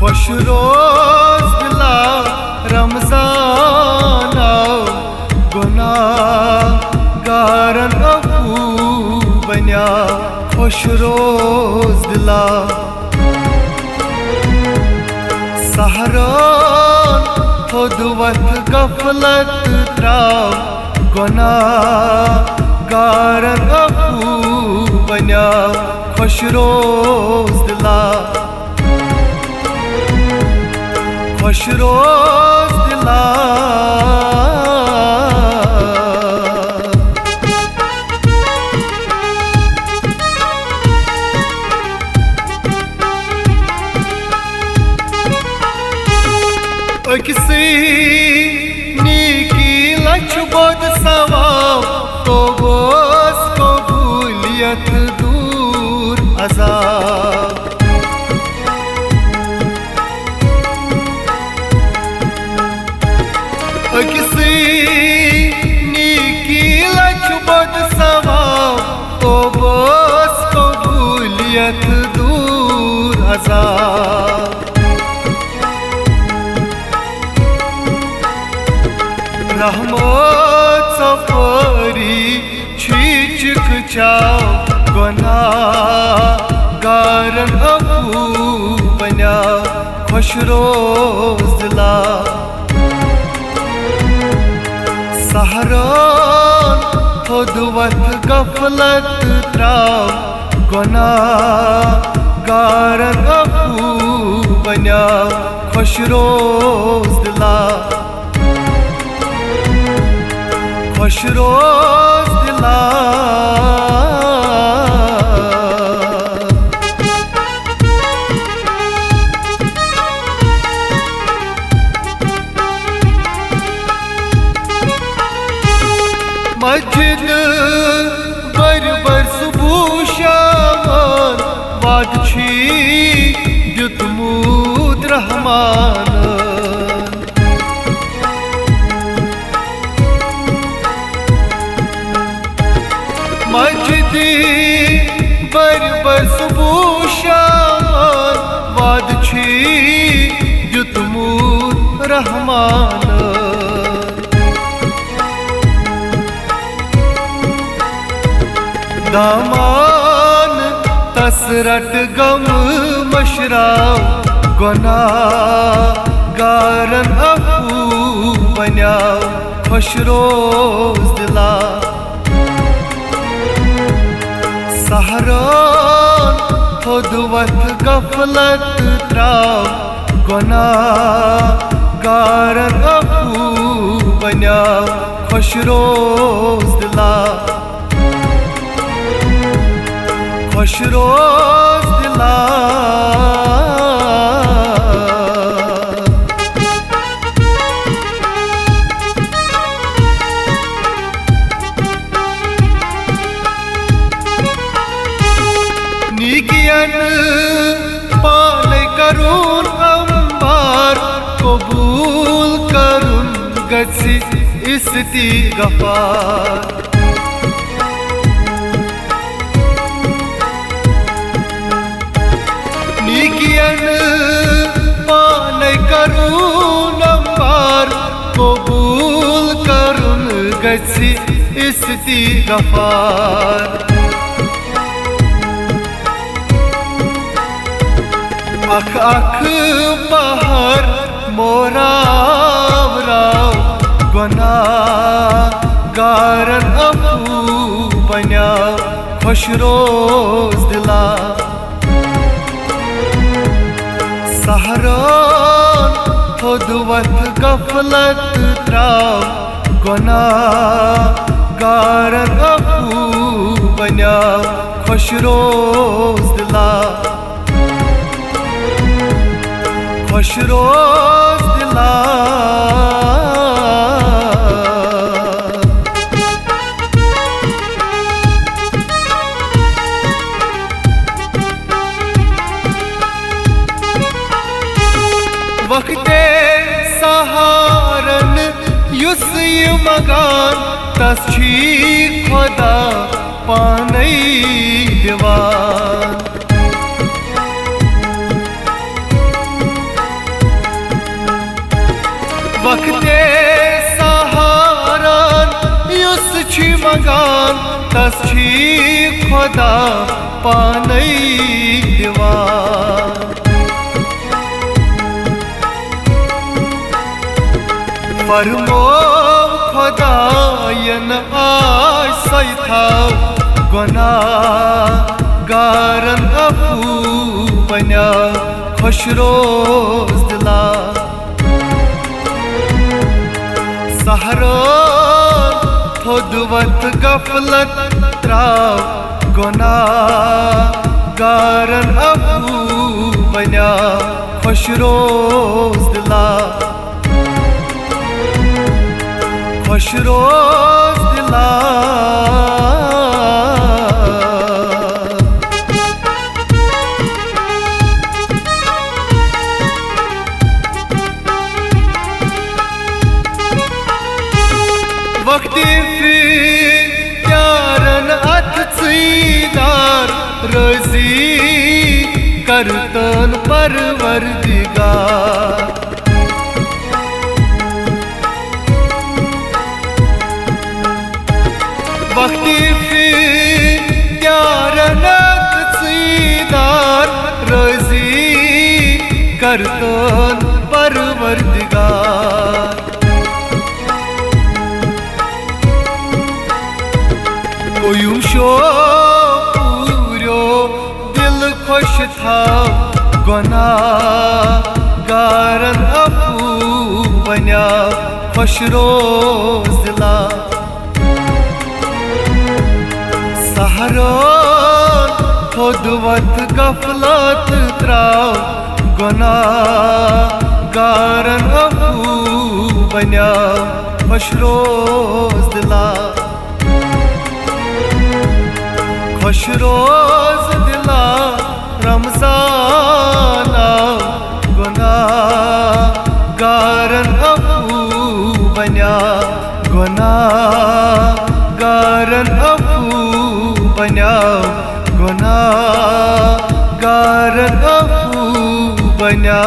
खुश रोज दिला रमजान आओ गुनाहगारन अफू बन्या खुश रोज दिला सहरान खुद वत गफलत त्राव गुनाहगारन अफू बन्या खुश रोज दिला खुश रोज दिला अक्सी नीकी लछ बोद सवाब तो बोस कबूलियत दूर अज़ाब अक्सी नीकी लछ बोद सवाब तो बोस कबूलियत दूर अज़ाब रहमत सफरी छीचक चाओ गुनाहगारन अफू बन्या खुश रोज दिला सहरान खुद वत गफलत त्राव गुनाहगारन अफू बन्या खुश रोज दिला खुश रोज दिला मस्जिद बर बर सुबह शामान वाद छी दितमूद रहमान मस्जिद बर बर सुबह शामान वाद छी दितमूद रहमान दामान तसरट गम मशराव गुनाहगारन अफू बन्या खुश रोज दिला सहरान खुद वत गफलत त्राव गुनाहगारन अफू बन्या खुश रोज दिला खुश रोज दिला नीकियन पाल करून अंबार कबूल करून गसी इस्तिग़फ़ार नीकियन पाल करून अंबार कबूल करून गसी इस्तिग़फ़ार अख अख बहर मोरावराव गुनाहगारन अफू बन्या खुश रोज दिला सहरान खुद वत गफलत त्राव गुनाहगारन अफू बन्या खुश रोज दिला खुश रोज दिला वक्ते सहारन युस मगान तस छी खुदा पानई दीवान मंगान तस छी खुदा पानै दिवान फरमो खुदायन आशय था गुनाहगारन अफू बन्या खुश रोज दिला सहरान थोदवत गफलत त्राव गुनाहगारन अफू बन्या खुश रोज दिला खुश रोज दिला वक्ति प्यारन अथ सीदार रजी करतन परवरदिगार वक्ति प्यारन अथ सीदार रजी करतन परवरदिगार कोयूं शो पूरो दिल खुश था गुनाहगारन अफू बन्या खुश रोज दिला सहरान थोदवत गफलत त्राव गुनाहगारन अफू बन्या खुश रोज दिला खुश रोज दिला रमजान गुनाहगारन अफू बन्या गुनाहगारन अफू बन्या गुनाहगारन अफू बन्या